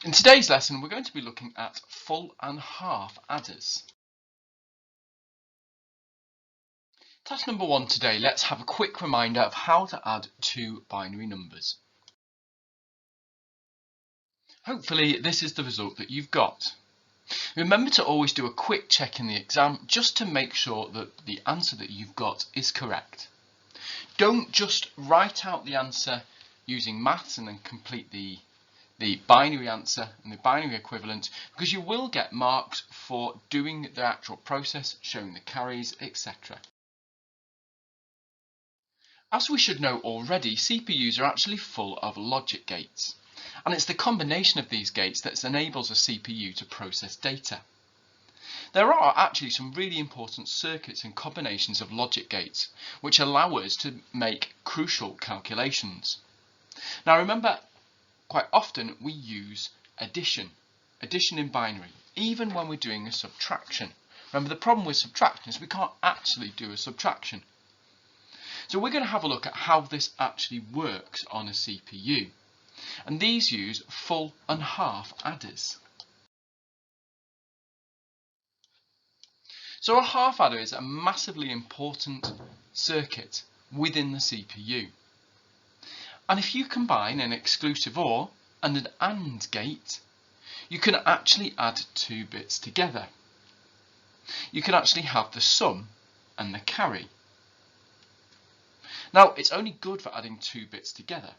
In today's lesson, we're going to be looking at full and half adders. Task number 1 today, let's have a quick reminder of how to add two binary numbers. Hopefully this is the result that you've got. Remember to always do a quick check in the exam just to make sure that the answer that you've got is correct. Don't just write out the answer using maths and then complete the binary answer and the binary equivalent, because you will get marks for doing the actual process, showing the carries, etc. As we should know already, CPUs are actually full of logic gates, and it's the combination of these gates that enables a CPU to process data. There are actually some really important circuits and combinations of logic gates which allow us to make crucial calculations. Now remember, quite often we use addition in binary, even when we're doing a subtraction. Remember, the problem with subtraction is we can't actually do a subtraction. So we're going to have a look at how this actually works on a CPU. And these use full and half adders. So a half adder is a massively important circuit within the CPU. And if you combine an exclusive OR and an AND gate, you can actually add two bits together. You can actually have the sum and the carry. Now, it's only good for adding two bits together.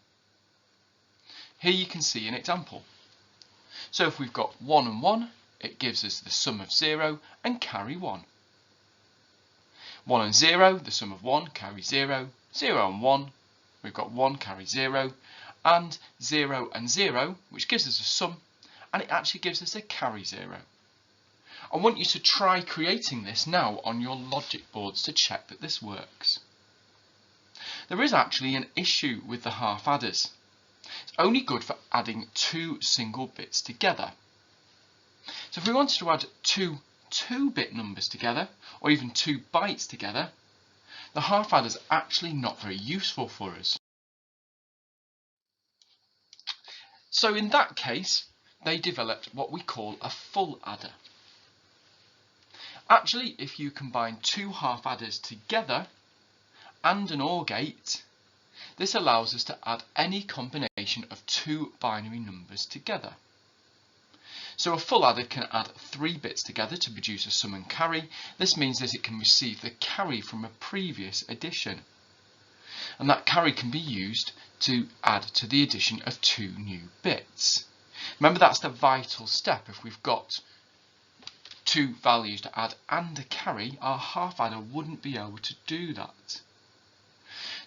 Here you can see an example. So if we've got 1 and 1, it gives us the sum of 0 and carry 1. 1 and 0, the sum of 1, carry 0. 0 and 1, we've got 1 carry 0, and 0 and 0, which gives us a sum, and it actually gives us a carry 0. I want you to try creating this now on your logic boards to check that this works. There is actually an issue with the half adders. It's only good for adding two single bits together. So if we wanted to add two 2-bit numbers together, or even 2 bytes together, the half adder is actually not very useful for us. So in that case, they developed what we call a full adder. Actually, if you combine two half adders together and an OR gate, this allows us to add any combination of two binary numbers together. So a full adder can add 3 bits together to produce a sum and carry. This means that it can receive the carry from a previous addition. And that carry can be used to add to the addition of 2 new bits. Remember, that's the vital step. If we've got 2 values to add and a carry, our half adder wouldn't be able to do that.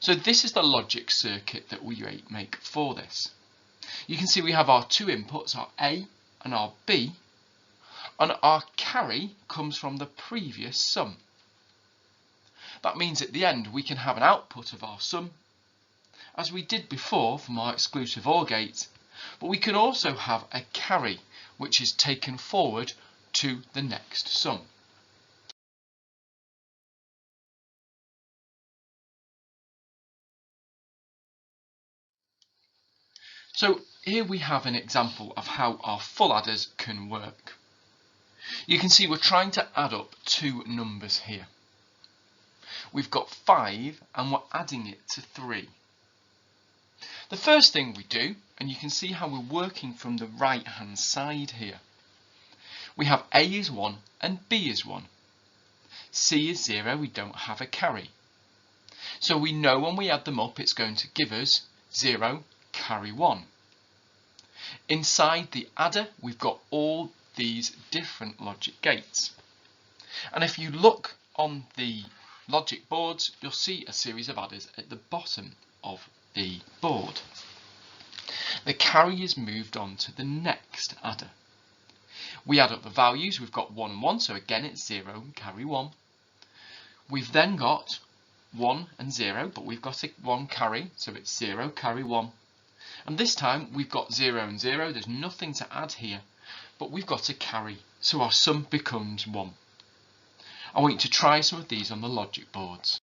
So this is the logic circuit that we make for this. You can see we have our 2 inputs, our A and our B, and our carry comes from the previous sum. That means at the end we can have an output of our sum, as we did before from our exclusive OR gate, but we can also have a carry which is taken forward to the next sum. So here we have an example of how our full adders can work. You can see we're trying to add up 2 numbers here. We've got 5 and we're adding it to 3. The first thing we do, and you can see how we're working from the right hand side here. We have A is 1 and B is 1. C is 0, we don't have a carry. So we know when we add them up it's going to give us 0, carry 1. Inside the adder we've got all these different logic gates. And if you look on the logic boards, you'll see a series of adders at the bottom of the board. The carry is moved on to the next adder. We add up the values, we've got 1 and 1, so again it's 0 and carry 1. We've then got 1 and 0, but we've got a 1 carry, so it's 0, carry 1. And this time we've got 0 and 0, there's nothing to add here, but we've got a carry, so our sum becomes 1. I want you to try some of these on the logic boards.